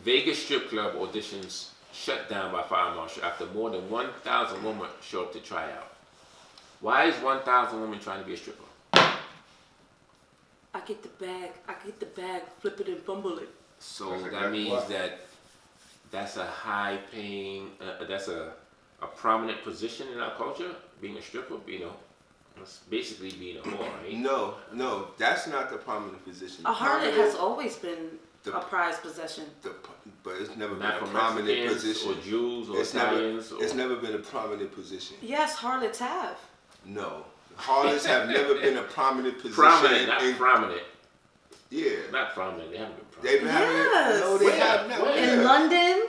Vegas strip club auditions shut down by fire marshal after more than 1,000 women show up to try out. Why is 1,000 women trying to be a stripper? I get the bag, flip it and fumble it. So that means that's a high paying, that's a prominent position in our culture, being a stripper, that's basically being a whore, right? No, that's not the prominent position. A harlot has always been a prized possession. But it's never Not been a for prominent Mexicans position. or Jews or Italians. It's never been a prominent position. Yes, harlots have. No. Harlots have never been a prominent position. Prominent, not prominent. Yeah. Not prominent, they haven't been prominent. They've been having Yes. No, they have not. In London?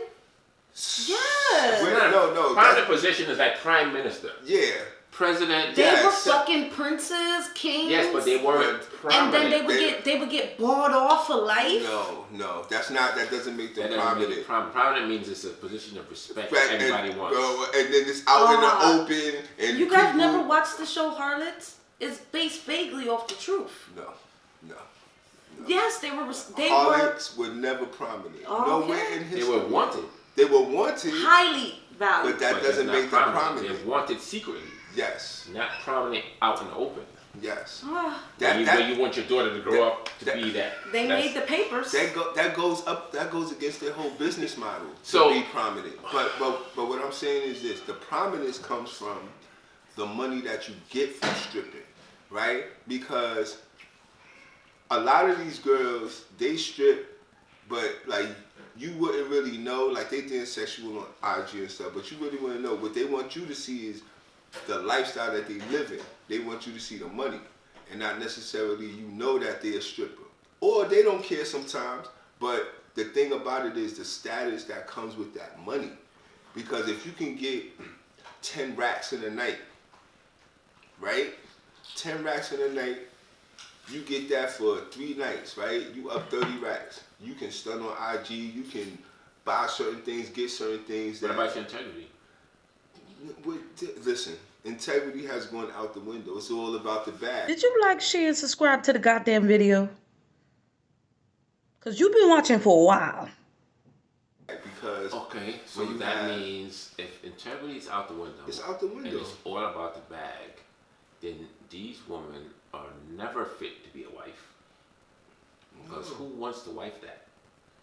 Yes. No. Prominent position is like prime minister. Yeah. President. They were fucking princes, kings. Yes, but they weren't prominent. And then they would get bought off for life. No, that doesn't make them prominent. Prominent means it's a position of respect everybody wants. And then it's out in the open. And you guys never watched the show Harlots? It's based vaguely off the truth. No. Yes, Harlots were never prominent. Nowhere in history. They were wanted. They were wanted. Highly valued. But that doesn't make them prominent. They're wanted secretly. Yes. Not prominent out in the open. Yes. Where you want your daughter to grow up to be that. They made the papers. That goes against their whole business model to be prominent. But what I'm saying is this: the prominence comes from the money that you get from stripping, right? Because a lot of these girls, they strip, but like you wouldn't really know, like they did sexual on IG and stuff, but you really wouldn't know. What they want you to see is the lifestyle that they live in. They want you to see the money and not necessarily that they're a stripper. Or they don't care sometimes, but the thing about it is the status that comes with that money. Because if you can get 10 racks in a night, right? 10 racks in a night, you get that for 3 nights, right? You up 30 racks. You can stun on IG, you can buy certain things, get certain things. What about your integrity? Listen, integrity has gone out the window. It's all about the bag. Did you like, share, and subscribe to the goddamn video? Because you've been watching for a while. Because so that means if integrity is out the window, it's out the window. And it's all about the bag, then these women are never fit to be a wife. Because who wants to wife that?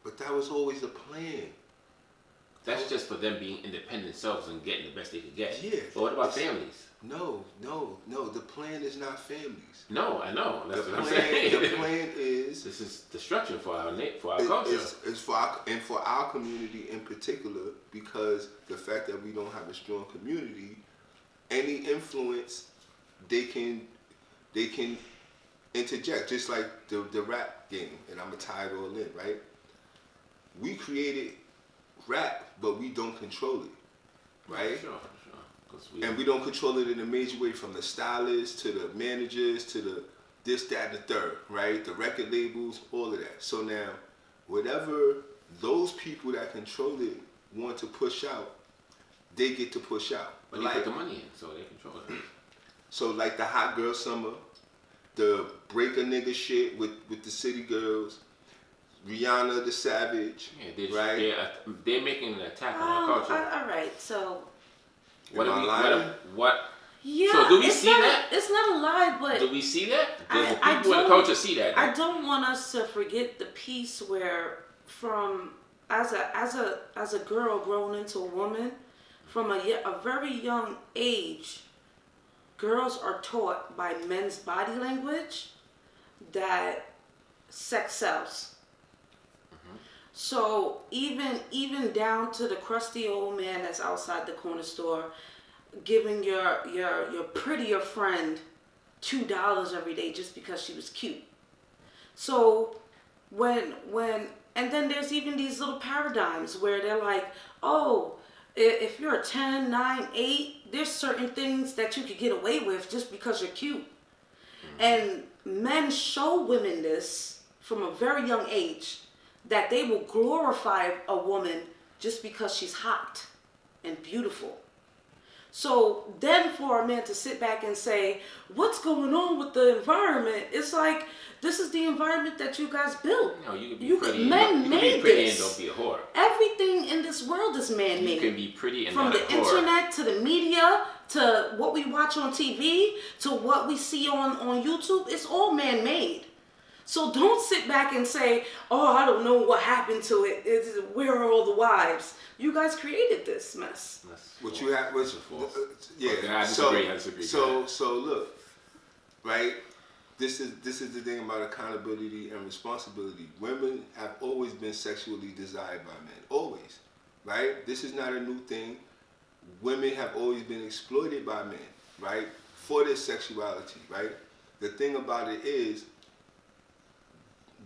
But that was always the plan. That's just for them being independent selves and getting the best they can get. Yeah. But what about families? No. The plan is not families. No, I know. That's what I'm saying. The plan is this is destruction for our culture. It's for our community in particular, because the fact that we don't have a strong community, any influence they can interject, just like the rap game, and I'm gonna tie it all in, right? We created rap, but we don't control it, right? Sure. And we don't control it in a major way, from the stylists to the managers to the this, that, and the third, right? The record labels, all of that. So now, whatever those people that control it want to push out, they get to push out. But they put the money in, so they control it. So like the Hot Girl Summer, the Break a Nigga shit with the City Girls, Rihanna the Savage, right? They're making an attack on our culture. All right, so what? Yeah. So do we see that? It's not a lie, but do we see that? Do the I people in the culture see that? I don't want us to forget the piece where, as a girl grown into a woman, from a very young age, girls are taught by men's body language that sex sells. So even down to the crusty old man that's outside the corner store, giving your prettier friend $2 every day just because she was cute. So and then there's even these little paradigms where they're like, oh, if you're a 10, 9, 8, there's certain things that you could get away with just because you're cute. And men show women this from a very young age, that they will glorify a woman just because she's hot and beautiful. So then for a man to sit back and say, what's going on with the environment? It's like, this is the environment that you guys built. No, you can be You pretty. could- men you can made be pretty this. and don't be a whore. Everything in this world is You man-made. can be pretty and From not a the whore. internet to the media to what we watch on TV to what we see on YouTube, it's all man-made. So don't sit back and say, oh, I don't know what happened to it. Where are all the wives? You guys created this mess. What you have, That's false. yeah. Okay, I disagree. So look, right? This is the thing about accountability and responsibility. Women have always been sexually desired by men, always, right? This is not a new thing. Women have always been exploited by men, right, for their sexuality, right? The thing about it is,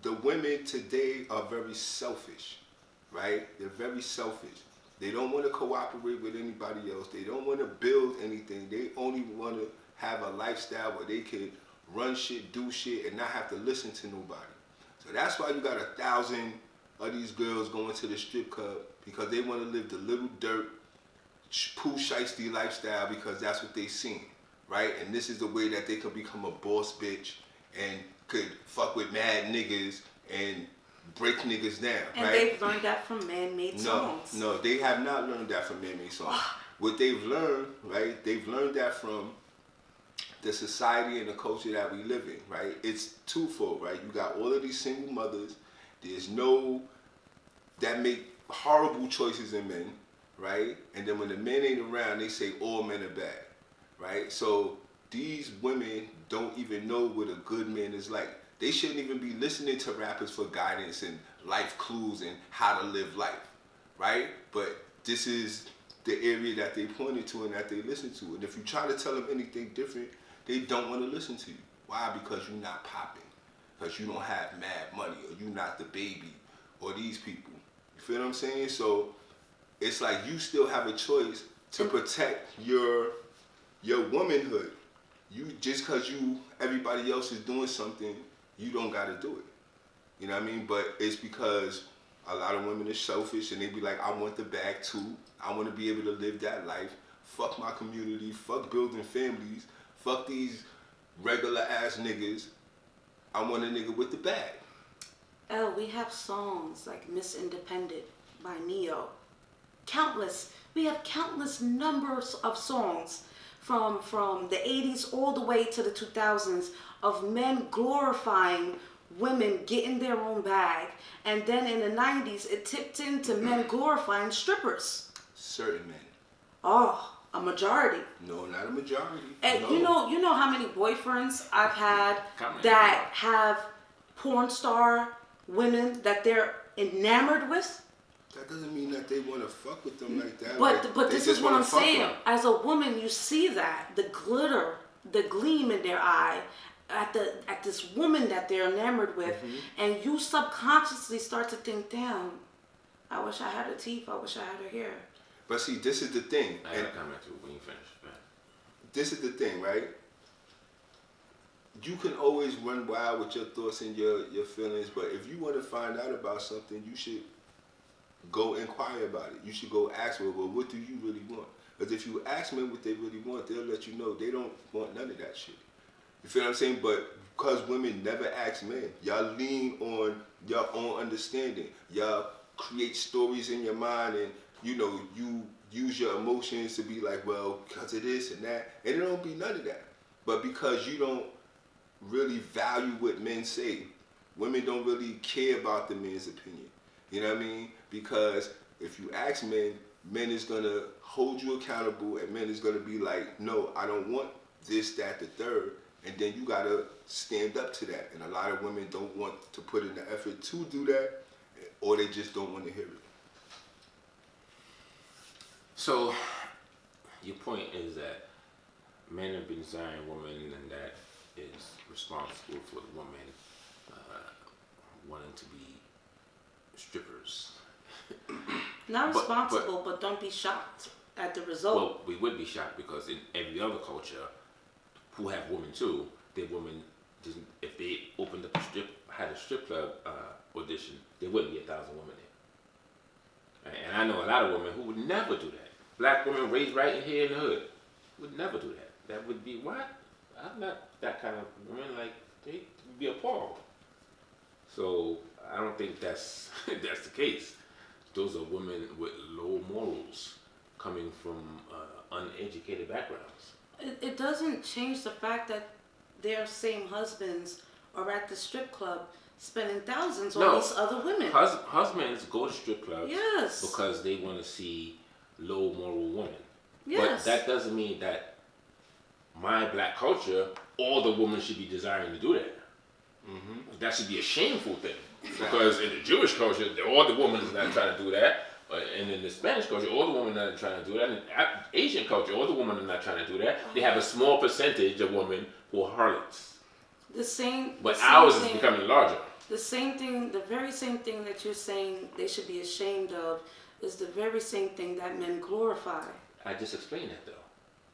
the women today are very selfish, right? They're very selfish. They don't want to cooperate with anybody else. They don't want to build anything. They only want to have a lifestyle where they can run shit, do shit, and not have to listen to nobody. So that's why you got 1,000 of these girls going to the strip club, because they want to live the little dirt, poo shiesty lifestyle, because that's what they seen, right? And this is the way that they could become a boss bitch and could fuck with mad niggas and break niggas down, And right? they've learned that from man-made songs. No, they have not learned that from man-made songs. What they've learned, right? They've learned that from the society and the culture that we live in, right? It's twofold, right? You got all of these single mothers. There's no that make horrible choices in men, right? And then when the men ain't around, they say all men are bad, right? So these women don't even know what a good man is like. They shouldn't even be listening to rappers for guidance and life clues and how to live life, right? But this is the area that they pointed to and that they listen to. And if you try to tell them anything different, they don't want to listen to you. Why? Because you're not popping. Because you don't have mad money, or you're not the baby, or these people. You feel what I'm saying? So it's like you still have a choice to protect your womanhood. You just because everybody else is doing something, you don't got to do it. You know what I mean? But it's because a lot of women are selfish and they be like, I want the bag too. I want to be able to live that life. Fuck my community. Fuck building families. Fuck these regular ass niggas. I want a nigga with the bag. We have songs like Miss Independent by Neo. We have countless numbers of songs from the 80s all the way to the 2000s of men glorifying women getting their own bag. And then in the 90s, it tipped into men glorifying strippers. Certain men. Oh, a majority. No, not a majority. And no. you know how many boyfriends I've had Come on. that have porn star women that they're enamored with? That doesn't mean that they want to fuck with them like that. But Like, but they this just is what wanna I'm fuck saying. them. As a woman, you see that the glitter, the gleam in their eye at this woman that they're enamored with, and you subconsciously start to think, damn, I wish I had her teeth. I wish I had her hair. But see, this is the thing. I And have a comment too when you finish. this is the thing, right? You can always run wild with your thoughts and your feelings, but if you want to find out about something, you should go inquire about it. You should go ask, well, what do you really want? Because if you ask men what they really want, they'll let you know they don't want none of that shit. You feel what I'm saying? But because women never ask men, y'all lean on your own understanding. Y'all create stories in your mind, and you use your emotions to be like, well, because of this and that, and it don't be none of that. But because you don't really value what men say, women don't really care about the men's opinion. You know what I mean? Because if you ask men is gonna hold you accountable, and men is gonna be like, no, I don't want this, that, the third, and then you gotta stand up to that. And a lot of women don't want to put in the effort to do that, or they just don't want to hear it. So, your point is that men have been desiring women, and that is responsible for the woman wanting to be strippers. Not But- responsible, but don't be shocked at the result. Well, we would be shocked because in every other culture, who have women too, their women, if they opened up had a strip club audition, there wouldn't be 1,000 women there. And I know a lot of women who would never do that. Black women raised right in here in the hood. would never do that. That would be what? I'm not that kind of woman. Like they would be appalled. So I don't think that's that's the case. Those are women with low morals coming from uneducated backgrounds. It doesn't change the fact that their same husbands are at the strip club spending thousands on No. these other women. Husbands go to strip clubs Yes. because they want to see low moral women. Yes. But that doesn't mean that my black culture, all the women should be desiring to do that. That should be a shameful thing. Because in the Jewish culture, all the women is not trying to do that. And in the Spanish culture, all the women are not trying to do that. In Asian culture, all the women are not trying to do that. They have a small percentage of women who are harlots. The same. But the same ours is thing- becoming larger. The same thing, the very same thing that you're saying they should be ashamed of is the very same thing that men glorify. I just explained that though.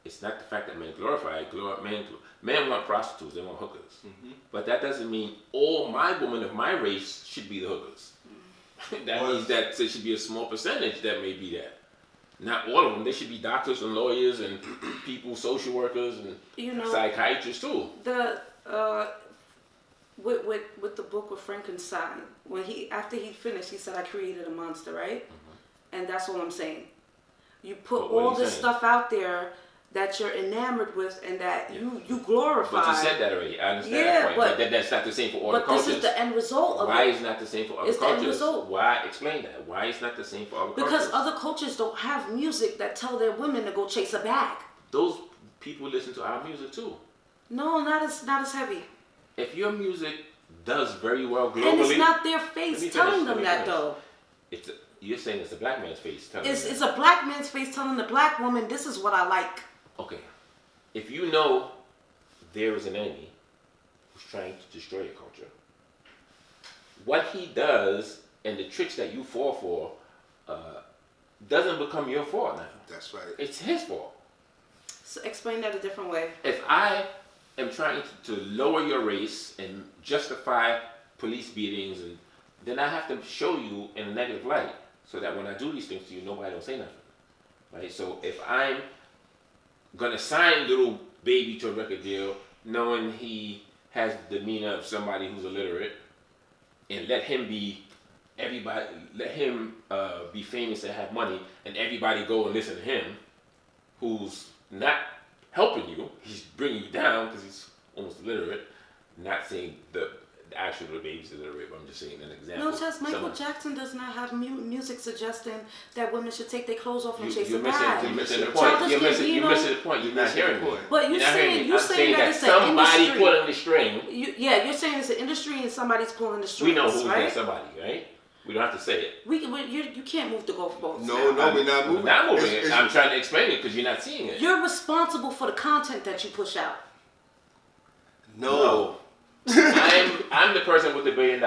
It's not the fact that men glorify it. Men want prostitutes, they want hookers. But that doesn't mean all my women of my race should be the hookers. That means that there should be a small percentage that may be that. Not all of them. They should be doctors and lawyers and people, social workers and You know, psychiatrists too. the with the book of Frankenstein, when after he finished, he said, "I created a monster," right? And that's what I'm saying. You put But what are all you this saying? stuff out there that you're enamored with and that you glorify. But you said that already. I understand Yeah, that point. but- That's not the same for all the But cultures. this is the end result of Why it. is it not the same for other It's the end cultures? result. Why? Explain that. Why is not the same for other Because cultures? other cultures don't have music that tell their women to go chase a bag. Those people listen to our music too. No, not as heavy. If your music does very well globally, And it's not their Let me face finish, telling let them me that finish. though. you're saying it's a black man's face telling It's you that. it's a black man's face telling the black woman, "This is what I like." Okay. If you know there is an enemy who's trying to destroy your culture, what he does and the tricks that you fall for doesn't become your fault now. That's right. It's his fault. So explain that a different way. If I am trying to lower your race and justify police beatings, and then I have to show you in a negative light so that when I do these things to you, nobody don't say nothing. Right? So if I'm gonna sign little baby to a record deal, knowing he has the demeanor of somebody who's illiterate, and let him be famous and have money, and everybody go and listen to him, who's not helping you, he's bringing you down because he's almost illiterate. Not saying the actual baby's illiterate, but I'm just saying an example. No, Tess, Michael Someone- Jackson does not have music suggesting that women should take their clothes off and chase You're a missing, bag. you're missing the point. Childish You're missing Gambino- the point. You're not hearing me. But you're You're not hearing saying- me. you're I'm saying saying that that it's an somebody industry. pulling the string. You're saying it's an industry and somebody's pulling the strings, We know who's right? that somebody, right? We don't have to say it. You can't move the goalposts. No, we're not moving. I'm not moving It's- it. it's- I'm trying to explain it because you're not seeing it. You're responsible for the content that you push out. No. I'm the person with $1 billion.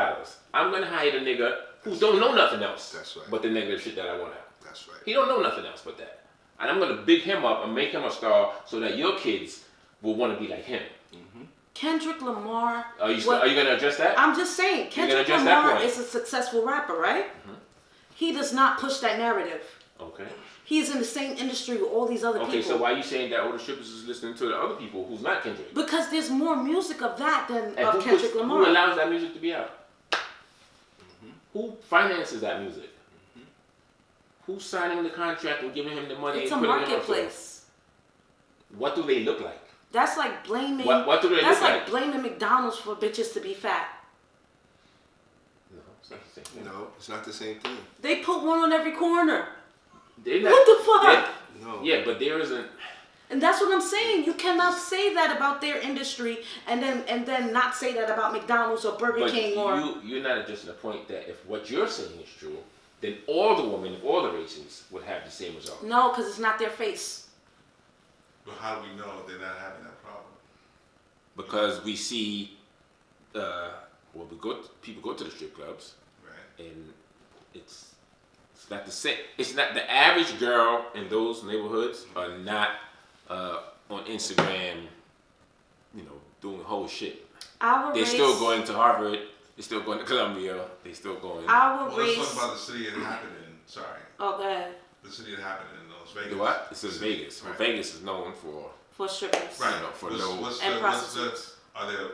I'm gonna hire the nigga who don't know nothing else. That's right. But the negative shit that I want out. That's right. He don't know nothing else but that. And I'm gonna big him up and make him a star so that your kids will want to be like him. Kendrick Lamar. Are you gonna address that? I'm just saying, gonna Kendrick address that Lamar point? is a successful rapper, right? He does not push that narrative. Okay. He's in the same industry with all these other Okay, people. so why are you saying that all the strippers is listening to the other people who's not Kendrick? Because there's more music of that than And of Kendrick Lamar. who allows that music to be out? Who finances that music? Who's signing the contract and giving him the money It's a and putting it on marketplace. What do they look like? That's like blaming. What do they That's look like like? blaming McDonald's for bitches to be fat. No, it's not the same thing. No, it's not the same thing. They put one on every corner. They're not- What the fuck? No. Yeah, but there isn't. And that's what I'm saying. You cannot say that about their industry and then not say that about McDonald's or Burger But King or you're not addressing the point that if what you're saying is true, then all the women of all the races would have the same result. no, because it's not their face. But how do we know they're not having that problem? Because we see, people go to the strip clubs, Right. and it's not the same. It's not the average girl in those neighborhoods are not on Instagram, doing whole shit. Our They're race, still going to Harvard. They're still going to Columbia. They're still going. Our Well, let's race. talk about the city it happened in. Sorry. Oh, go ahead. The city it happened in, it's Vegas. The what? This is Vegas. Well, Right. Vegas is known for strippers. Right. know, for low- And prostitutes.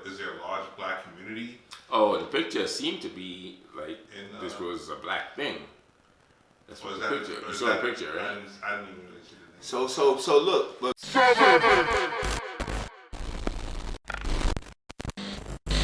Is there a large black community? Oh, the picture seemed to be like In, this was a black thing. That's Or what is the that, picture. or You is saw the that- picture, right? So I didn't even really see the name. look.